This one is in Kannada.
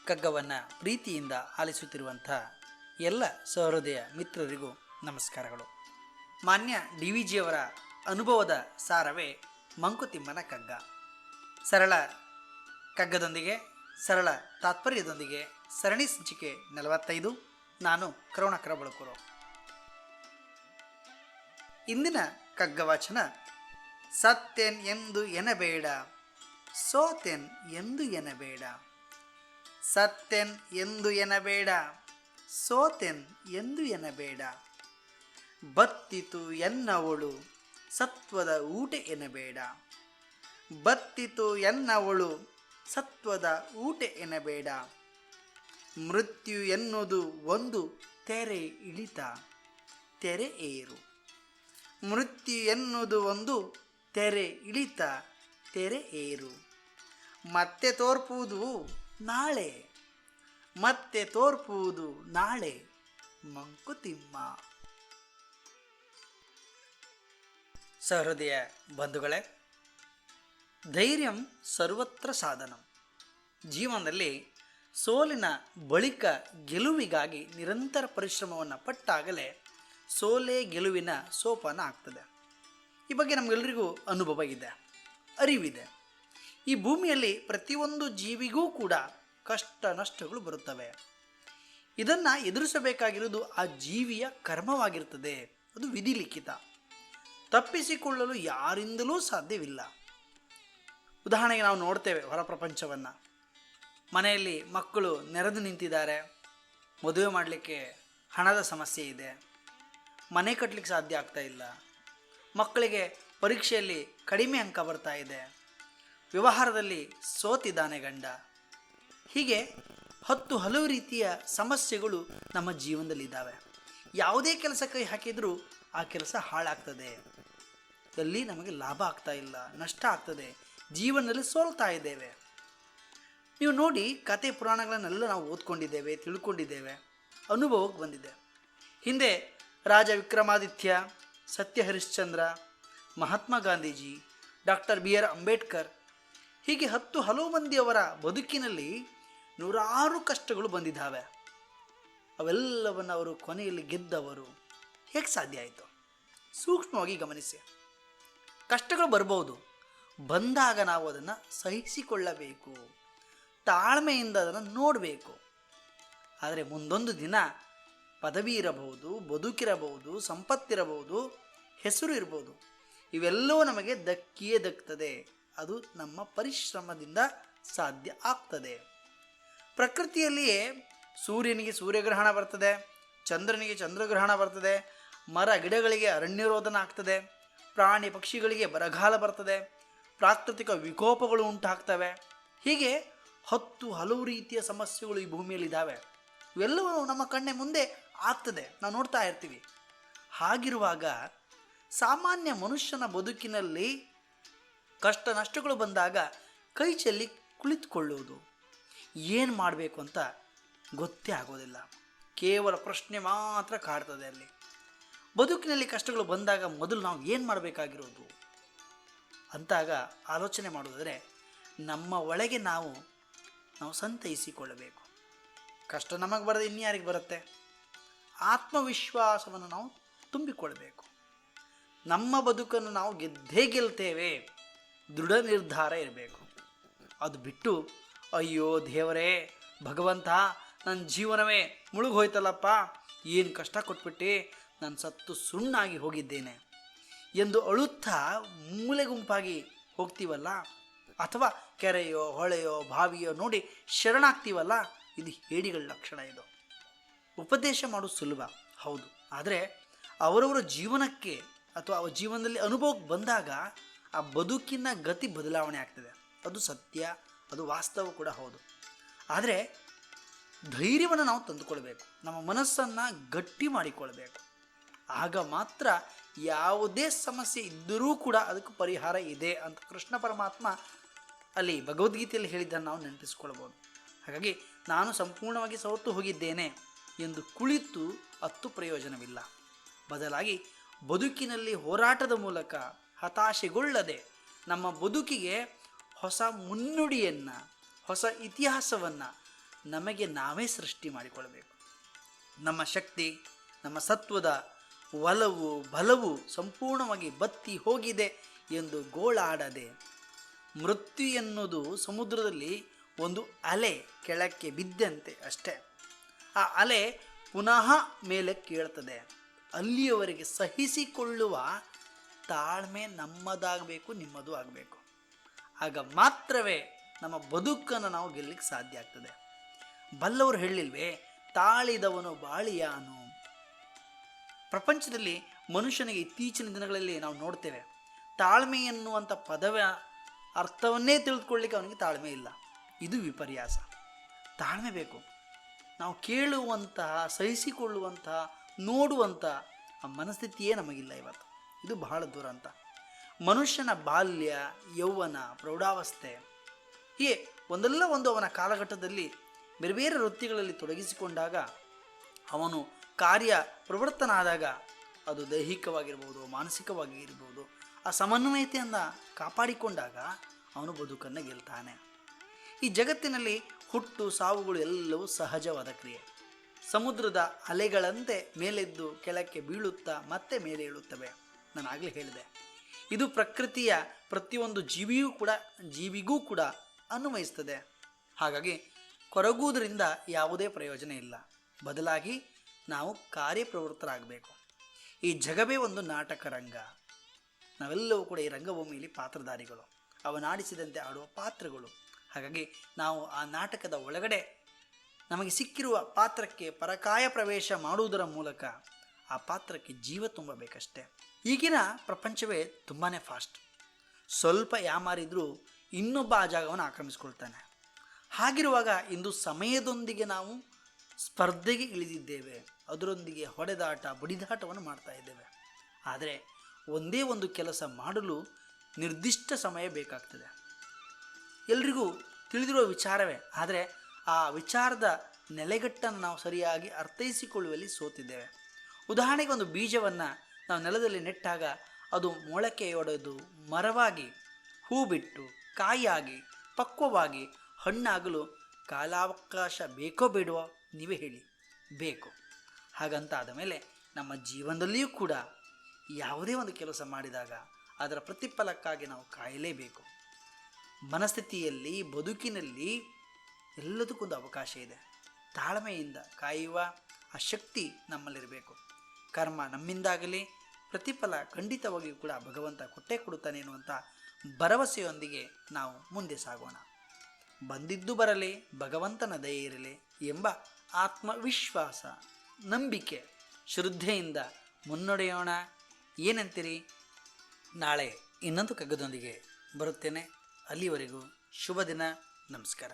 ಕಗ್ಗವನ್ನು ಪ್ರೀತಿಯಿಂದ ಆಲಿಸುತ್ತಿರುವಂಥ ಎಲ್ಲ ಸಹೃದಯ ಮಿತ್ರರಿಗೂ ನಮಸ್ಕಾರಗಳು. ಮಾನ್ಯ ಡಿ ವಿ ಜಿಯವರ ಅನುಭವದ ಸಾರವೇ ಮಂಕುತಿಮ್ಮನ ಕಗ್ಗ. ಸರಳ ಕಗ್ಗದೊಂದಿಗೆ ಸರಳ ತಾತ್ಪರ್ಯದೊಂದಿಗೆ ಸರಣಿ ಸಂಚಿಕೆ 45. ನಾನು ಕರುಣಾಕರ ಬಳಕೂರು. ಇಂದಿನ ಕಗ್ಗವಾಚನ: ಸತ್ಯನ್ ಎಂದು ಎನಬೇಡ, ಸೋತೆನ್ ಎಂದು ಎನಬೇಡ. ಸತ್ಯನ್ ಎಂದು ಎನಬೇಡ, ಸೋತೆನ್ ಎಂದು ಎನಬೇಡ. ಬತ್ತಿತು ಎನ್ನವಳು ಸತ್ವದ ಊಟ ಎನಬೇಡ. ಬತ್ತಿತು ಎನ್ನವಳು ಸತ್ವದ ಊಟ ಎನಬೇಡ. ಮೃತ್ಯು ಎನ್ನುವುದು ಒಂದು ತೆರೆ ಇಳಿತ, ತೆರೆ ಏರು. ಮೃತ್ಯು ಎನ್ನುವುದು ಒಂದು ತೆರೆ ಇಳಿತ, ತೆರೆ ಏರು. ಮತ್ತೆ ತೋರ್ಪುವುದು ನಾಳೆ, ಮತ್ತೆ ತೋರ್ಪುವುದು ನಾಳೆ. ಮಂಕುತಿಮ್ಮ. ಸಹೃದಯ ಬಂಧುಗಳೇ, ಧೈರ್ಯಂ ಸರ್ವತ್ರ ಸಾಧನಂ. ಜೀವನದಲ್ಲಿ ಸೋಲಿನ ಬಳಿಕ ಗೆಲುವಿಗಾಗಿ ನಿರಂತರ ಪರಿಶ್ರಮವನ್ನು ಪಟ್ಟಾಗಲೇ ಸೋಲೆ ಗೆಲುವಿನ ಸೋಪಾನ ಆಗ್ತದೆ. ಈ ಬಗ್ಗೆ ನಮಗೆಲ್ಲರಿಗೂ ಅನುಭವ ಇದೆ, ಅರಿವಿದೆ. ಈ ಭೂಮಿಯಲ್ಲಿ ಪ್ರತಿಯೊಂದು ಜೀವಿಗೂ ಕೂಡ ಕಷ್ಟ ನಷ್ಟಗಳು ಬರುತ್ತವೆ. ಇದನ್ನು ಎದುರಿಸಬೇಕಾಗಿರುವುದು ಆ ಜೀವಿಯ ಕರ್ಮವಾಗಿರ್ತದೆ. ಅದು ವಿಧಿಲಿಖಿತ, ತಪ್ಪಿಸಿಕೊಳ್ಳಲು ಯಾರಿಂದಲೂ ಸಾಧ್ಯವಿಲ್ಲ. ಉದಾಹರಣೆಗೆ ನಾವು ನೋಡ್ತೇವೆ ಹೊರ ಪ್ರಪಂಚವನ್ನು. ಮನೆಯಲ್ಲಿ ಮಕ್ಕಳು ನೆರೆದು ನಿಂತಿದ್ದಾರೆ, ಮದುವೆ ಮಾಡಲಿಕ್ಕೆ ಹಣದ ಸಮಸ್ಯೆ ಇದೆ, ಮನೆ ಕಟ್ಟಲಿಕ್ಕೆ ಸಾಧ್ಯ ಆಗ್ತಾ ಇಲ್ಲ, ಮಕ್ಕಳಿಗೆ ಪರೀಕ್ಷೆಯಲ್ಲಿ ಕಡಿಮೆ ಅಂಕ ಬರ್ತಾ ಇದೆ, ವ್ಯವಹಾರದಲ್ಲಿ ಸೋತಿದ್ದಾನೆ ಗಂಡ. ಹೀಗೆ ಹಲವು ರೀತಿಯ ಸಮಸ್ಯೆಗಳು ನಮ್ಮ ಜೀವನದಲ್ಲಿದ್ದಾವೆ. ಯಾವುದೇ ಕೆಲಸ ಕೈ ಹಾಕಿದರೂ ಆ ಕೆಲಸ ಹಾಳಾಗ್ತದೆ, ಅಲ್ಲಿ ನಮಗೆ ಲಾಭ ಆಗ್ತಾ ಇಲ್ಲ, ನಷ್ಟ ಆಗ್ತದೆ, ಜೀವನದಲ್ಲಿ ಸೋಲ್ತಾ ಇದ್ದೇವೆ. ನೀವು ನೋಡಿ, ಕತೆ ಪುರಾಣಗಳನ್ನೆಲ್ಲ ನಾವು ಓದ್ಕೊಂಡಿದ್ದೇವೆ, ತಿಳ್ಕೊಂಡಿದ್ದೇವೆ, ಅನುಭವಕ್ಕೆ ಬಂದಿದೆ. ಹಿಂದೆ ರಾಜ ವಿಕ್ರಮಾದಿತ್ಯ, ಸತ್ಯ ಹರಿಶ್ಚಂದ್ರ, ಮಹಾತ್ಮ ಗಾಂಧೀಜಿ, ಡಾಕ್ಟರ್ BR ಅಂಬೇಡ್ಕರ್, ಹೀಗೆ ಹಲವು ಮಂದಿಯವರ ಬದುಕಿನಲ್ಲಿ ನೂರಾರು ಕಷ್ಟಗಳು ಬಂದಿದ್ದಾವೆ. ಅವೆಲ್ಲವನ್ನು ಅವರು ಕೊನೆಯಲ್ಲಿ ಗೆದ್ದವರು. ಹೇಗೆ ಸಾಧ್ಯ ಆಯಿತು? ಸೂಕ್ಷ್ಮವಾಗಿ ಗಮನಿಸಿ. ಕಷ್ಟಗಳು ಬರ್ಬೋದು, ಬಂದಾಗ ನಾವು ಅದನ್ನು ಸಹಿಸಿಕೊಳ್ಳಬೇಕು, ತಾಳ್ಮೆಯಿಂದ ಅದನ್ನು ನೋಡಬೇಕು. ಆದರೆ ಮುಂದೊಂದು ದಿನ ಪದವಿ ಇರಬಹುದು, ಬದುಕಿರಬಹುದು, ಸಂಪತ್ತಿರಬಹುದು, ಹೆಸರು ಇರ್ಬೋದು, ಇವೆಲ್ಲವೂ ನಮಗೆ ದಕ್ಕಿಯೇ ದಕ್ತದೆ. ಅದು ನಮ್ಮ ಪರಿಶ್ರಮದಿಂದ ಸಾಧ್ಯ ಆಗ್ತದೆ. ಪ್ರಕೃತಿಯಲ್ಲಿಯೇ ಸೂರ್ಯನಿಗೆ ಸೂರ್ಯಗ್ರಹಣ ಬರ್ತದೆ, ಚಂದ್ರನಿಗೆ ಚಂದ್ರಗ್ರಹಣ ಬರ್ತದೆ, ಮರ ಗಿಡಗಳಿಗೆ ಅರಣ್ಯರೋಧನ ಆಗ್ತದೆ, ಪ್ರಾಣಿ ಪಕ್ಷಿಗಳಿಗೆ ಬರಗಾಲ ಬರ್ತದೆ, ಪ್ರಾಕೃತಿಕ ವಿಕೋಪಗಳು ಉಂಟಾಗ್ತವೆ. ಹೀಗೆ ಹಲವು ರೀತಿಯ ಸಮಸ್ಯೆಗಳು ಈ ಭೂಮಿಯಲ್ಲಿದ್ದಾವೆ. ಇವೆಲ್ಲವೂ ನಮ್ಮ ಕಣ್ಣೆ ಮುಂದೆ ಆಗ್ತದೆ, ನಾವು ನೋಡ್ತಾ ಇರ್ತೀವಿ. ಹಾಗಿರುವಾಗ ಸಾಮಾನ್ಯ ಮನುಷ್ಯನ ಬದುಕಿನಲ್ಲಿ ಕಷ್ಟ ನಷ್ಟಗಳು ಬಂದಾಗ ಕೈ ಚೆಲ್ಲಿ ಕುಳಿತುಕೊಳ್ಳುವುದು, ಏನು ಮಾಡಬೇಕು ಅಂತ ಗೊತ್ತೇ ಆಗೋದಿಲ್ಲ. ಕೇವಲ ಪ್ರಶ್ನೆ ಮಾತ್ರ ಕಾಡ್ತದೆ ಅಲ್ಲಿ. ಬದುಕಿನಲ್ಲಿ ಕಷ್ಟಗಳು ಬಂದಾಗ ಮೊದಲು ನಾವು ಏನು ಮಾಡಬೇಕಾಗಿರೋದು ಅಂತಾಗ ಆಲೋಚನೆ ಮಾಡೋದಾದರೆ, ನಮ್ಮ ಒಳಗೆ ನಾವು ಸಂತೈಸಿಕೊಳ್ಳಬೇಕು. ಕಷ್ಟ ನಮಗೆ ಬರದೆ ಇನ್ಯಾರಿಗೆ ಬರುತ್ತೆ? ಆತ್ಮವಿಶ್ವಾಸವನ್ನು ನಾವು ತುಂಬಿಕೊಳ್ಬೇಕು. ನಮ್ಮ ಬದುಕನ್ನು ನಾವು ಗೆದ್ದೇ ಗೆಲ್ತೇವೆ, ದೃಢ ನಿರ್ಧಾರ ಇರಬೇಕು. ಅದು ಬಿಟ್ಟು ಅಯ್ಯೋ ದೇವರೇ, ಭಗವಂತ, ನನ್ನ ಜೀವನವೇ ಮುಳುಗೋಯ್ತಲ್ಲಪ್ಪ, ಏನು ಕಷ್ಟ ಕೊಟ್ಬಿಟ್ಟು ನಾನು ಸತ್ತು ಸುಣ್ಣಾಗಿ ಹೋಗಿದ್ದೇನೆ ಎಂದು ಅಳುತ್ತಾ ಮೂಲೆ ಗುಂಪಾಗಿ ಹೋಗ್ತೀವಲ್ಲ, ಅಥವಾ ಕೆರೆಯೋ ಹೊಳೆಯೋ ಬಾವಿಯೋ ನೋಡಿ ಶರಣಾಗ್ತೀವಲ್ಲ, ಇದು ಹೇಡಿಗಳ ಲಕ್ಷಣ. ಇದು ಉಪದೇಶ ಮಾಡೋದು ಸುಲಭ, ಹೌದು. ಆದರೆ ಅವರವರ ಜೀವನಕ್ಕೆ ಅಥವಾ ಅವರ ಜೀವನದಲ್ಲಿ ಅನುಭವಕ್ಕೆ ಬಂದಾಗ ಆ ಬದುಕಿನ ಗತಿ ಬದಲಾವಣೆ ಆಗ್ತದೆ. ಅದು ಸತ್ಯ, ಅದು ವಾಸ್ತವ ಕೂಡ ಹೌದು. ಆದರೆ ಧೈರ್ಯವನ್ನು ನಾವು ತಂದುಕೊಳ್ಬೇಕು, ನಮ್ಮ ಮನಸ್ಸನ್ನು ಗಟ್ಟಿ ಮಾಡಿಕೊಳ್ಬೇಕು. ಆಗ ಮಾತ್ರ ಯಾವುದೇ ಸಮಸ್ಯೆ ಇದ್ದರೂ ಕೂಡ ಅದಕ್ಕೆ ಪರಿಹಾರ ಇದೆ ಅಂತ ಕೃಷ್ಣ ಪರಮಾತ್ಮ ಅಲ್ಲಿ ಭಗವದ್ಗೀತೆಯಲ್ಲಿ ಹೇಳಿದ್ದನ್ನು ನಾವು ನೆನಪಿಸ್ಕೊಳ್ಬೋದು. ಹಾಗಾಗಿ ನಾನು ಸಂಪೂರ್ಣವಾಗಿ ಸೋತು ಹೋಗಿದ್ದೇನೆ ಎಂದು ಕುಳಿತು ಪ್ರಯೋಜನವಿಲ್ಲ. ಬದಲಾಗಿ ಬದುಕಿನಲ್ಲಿ ಹೋರಾಟದ ಮೂಲಕ ಹತಾಶೆಗೊಳ್ಳದೆ ನಮ್ಮ ಬದುಕಿಗೆ ಹೊಸ ಮುನ್ನುಡಿಯನ್ನು, ಹೊಸ ಇತಿಹಾಸವನ್ನು ನಮಗೆ ನಾವೇ ಸೃಷ್ಟಿ ಮಾಡಿಕೊಳ್ಬೇಕು. ನಮ್ಮ ಶಕ್ತಿ, ನಮ್ಮ ಸತ್ವದ ಒಲವು ಬಲವು ಸಂಪೂರ್ಣವಾಗಿ ಬತ್ತಿ ಹೋಗಿದೆ ಎಂದು ಗೋಳಾಡದೆ, ಮೃತ್ಯು ಎನ್ನುವುದು ಸಮುದ್ರದಲ್ಲಿ ಒಂದು ಅಲೆ ಕೆಳಕ್ಕೆ ಬಿದ್ದಂತೆ ಅಷ್ಟೇ. ಆ ಅಲೆ ಪುನಃ ಮೇಲೆ ಕೇಳ್ತದೆ. ಅಲ್ಲಿಯವರೆಗೆ ಸಹಿಸಿಕೊಳ್ಳುವ ತಾಳ್ಮೆ ನಮ್ಮದಾಗಬೇಕು, ನಿಮ್ಮದು ಆಗಬೇಕು. ಆಗ ಮಾತ್ರವೇ ನಮ್ಮ ಬದುಕನ್ನು ನಾವು ಗೆಲ್ಲಲಿಕ್ಕೆ ಸಾಧ್ಯ ಆಗ್ತದೆ. ಬಲ್ಲವರು ಹೇಳಿಲ್ವೇ, ತಾಳಿದವನು ಬಾಳಿಯಾನು. ಪ್ರಪಂಚದಲ್ಲಿ ಮನುಷ್ಯನಿಗೆ ಇತ್ತೀಚಿನ ದಿನಗಳಲ್ಲಿ ನಾವು ನೋಡ್ತೇವೆ, ತಾಳ್ಮೆ ಎನ್ನುವಂಥ ಪದವ ಅರ್ಥವನ್ನೇ ತಿಳಿದುಕೊಳ್ಳಿಕ್ಕೆ ಅವನಿಗೆ ತಾಳ್ಮೆ ಇಲ್ಲ. ಇದು ವಿಪರ್ಯಾಸ. ತಾಳ್ಮೆ ಬೇಕು. ನಾವು ಕೇಳುವಂತಹ, ಸಹಿಸಿಕೊಳ್ಳುವಂತಹ, ನೋಡುವಂತಹ ಆ ಮನಸ್ಥಿತಿಯೇ ನಮಗಿಲ್ಲ ಇವತ್ತು. ಇದು ಬಹಳ ದುರಂತ. ಮನುಷ್ಯನ ಬಾಲ್ಯ, ಯೌವನ, ಪ್ರೌಢಾವಸ್ಥೆ ಹೀಗೆ ಒಂದಲ್ಲ ಒಂದು ಅವನ ಕಾಲಘಟ್ಟದಲ್ಲಿ ಬೇರೆ ಬೇರೆ ವೃತ್ತಿಗಳಲ್ಲಿ ತೊಡಗಿಸಿಕೊಂಡಾಗ, ಅವನು ಕಾರ್ಯ ಪ್ರವೃತ್ತನಾದಾಗ, ಅದು ದೈಹಿಕವಾಗಿರ್ಬೋದು, ಮಾನಸಿಕವಾಗಿರ್ಬೋದು, ಆ ಸಮನ್ವಯತೆಯನ್ನು ಕಾಪಾಡಿಕೊಂಡಾಗ ಅವನು ಬದುಕನ್ನು ಗೆಲ್ತಾನೆ. ಈ ಜಗತ್ತಿನಲ್ಲಿ ಹುಟ್ಟು ಸಾವುಗಳು ಎಲ್ಲವೂ ಸಹಜವಾದ ಕ್ರಿಯೆ. ಸಮುದ್ರದ ಅಲೆಗಳಂತೆ ಮೇಲೆದ್ದು ಕೆಳಕ್ಕೆ ಬೀಳುತ್ತಾ ಮತ್ತೆ ಮೇಲೆ ಏಳುತ್ತವೆ. ನಾನು ಆಗಲೇ ಹೇಳಿದೆ, ಇದು ಪ್ರಕೃತಿಯ ಪ್ರತಿಯೊಂದು ಜೀವಿಗೂ ಕೂಡ ಅನ್ವಯಿಸ್ತದೆ. ಹಾಗಾಗಿ ಕೊರಗುವುದರಿಂದ ಯಾವುದೇ ಪ್ರಯೋಜನ ಇಲ್ಲ. ಬದಲಾಗಿ ನಾವು ಕಾರ್ಯಪ್ರವೃತ್ತರಾಗಬೇಕು. ಈ ಜಗವೇ ಒಂದು ನಾಟಕ ರಂಗ. ನಾವೆಲ್ಲವೂ ಕೂಡ ಈ ರಂಗಭೂಮಿಯಲ್ಲಿ ಪಾತ್ರಧಾರಿಗಳು, ಅವನಾಡಿಸಿದಂತೆ ಆಡುವ ಪಾತ್ರಗಳು. ಹಾಗಾಗಿ ನಾವು ಆ ನಾಟಕದ ಒಳಗಡೆ ನಮಗೆ ಸಿಕ್ಕಿರುವ ಪಾತ್ರಕ್ಕೆ ಪರಕಾಯ ಪ್ರವೇಶ ಮಾಡುವುದರ ಮೂಲಕ ಆ ಪಾತ್ರಕ್ಕೆ ಜೀವ ತುಂಬಬೇಕಷ್ಟೆ. ಈಗಿನ ಪ್ರಪಂಚವೇ ತುಂಬಾ ಫಾಸ್ಟ್. ಸ್ವಲ್ಪ ಯಾಮಾರಿದ್ರೂ ಇನ್ನೊಬ್ಬ ಆ ಜಾಗವನ್ನು ಆಕ್ರಮಿಸ್ಕೊಳ್ತಾನೆ. ಹಾಗಿರುವಾಗ ಇಂದು ಸಮಯದೊಂದಿಗೆ ನಾವು ಸ್ಪರ್ಧೆಗೆ ಇಳಿದಿದ್ದೇವೆ. ಅದರೊಂದಿಗೆ ಹೊಡೆದಾಟ, ಬಡಿದಾಟವನ್ನು ಮಾಡ್ತಾ ಇದ್ದೇವೆ. ಆದರೆ ಒಂದೇ ಒಂದು ಕೆಲಸ ಮಾಡಲು ನಿರ್ದಿಷ್ಟ ಸಮಯ ಬೇಕಾಗ್ತದೆ. ಎಲ್ರಿಗೂ ತಿಳಿದಿರುವ ವಿಚಾರವೇ. ಆದರೆ ಆ ವಿಚಾರದ ನೆಲೆಗಟ್ಟನ್ನು ನಾವು ಸರಿಯಾಗಿ ಅರ್ಥೈಸಿಕೊಳ್ಳುವಲ್ಲಿ ಸೋತಿದ್ದೇವೆ. ಉದಾಹರಣೆಗೆ, ಒಂದು ಬೀಜವನ್ನು ನಾವು ನೆಲದಲ್ಲಿ ನೆಟ್ಟಾಗ ಅದು ಮೊಳಕೆಯೊಡೆದು ಮರವಾಗಿ, ಹೂ ಬಿಟ್ಟು, ಕಾಯಿಯಾಗಿ, ಪಕ್ವವಾಗಿ, ಹಣ್ಣಾಗಲು ಕಾಲಾವಕಾಶ ಬೇಕೋ ಬೇಡವೋ ನೀವೇ ಹೇಳಿ? ಬೇಕು. ಹಾಗಂತಾದ ಮೇಲೆ ನಮ್ಮ ಜೀವನದಲ್ಲಿಯೂ ಕೂಡ ಯಾವುದೇ ಒಂದು ಕೆಲಸ ಮಾಡಿದಾಗ ಅದರ ಪ್ರತಿಫಲಕ್ಕಾಗಿ ನಾವು ಕಾಯಲೇಬೇಕು. ಮನಸ್ಥಿತಿಯಲ್ಲಿ, ಬದುಕಿನಲ್ಲಿ ಎಲ್ಲದಕ್ಕೊಂದು ಅವಕಾಶ ಇದೆ. ತಾಳ್ಮೆಯಿಂದ ಕಾಯುವ ಆ ಶಕ್ತಿ ನಮ್ಮಲ್ಲಿರಬೇಕು. ಕರ್ಮ ನಮ್ಮಿಂದಾಗಲಿ, ಪ್ರತಿಫಲ ಖಂಡಿತವಾಗಿಯೂ ಕೂಡ ಭಗವಂತ ಕೊಟ್ಟೇ ಕೊಡುತ್ತಾನೆ ಎನ್ನುವಂಥ ಭರವಸೆಯೊಂದಿಗೆ ನಾವು ಮುಂದೆ ಸಾಗೋಣ. ಬಂದಿದ್ದು ಬರಲಿ, ಭಗವಂತನ ದಯೆ ಇರಲಿ ಎಂಬ ಆತ್ಮವಿಶ್ವಾಸ, ನಂಬಿಕೆ, ಶ್ರದ್ಧೆಯಿಂದ ಮುನ್ನಡೆಯೋಣ. ಏನಂತೀರಿ? ನಾಳೆ ಇನ್ನೊಂದು ಕಗ್ಗದೊಂದಿಗೆ ಬರುತ್ತೇನೆ. ಅಲ್ಲಿವರೆಗೂ ಶುಭ ದಿನ. ನಮಸ್ಕಾರ.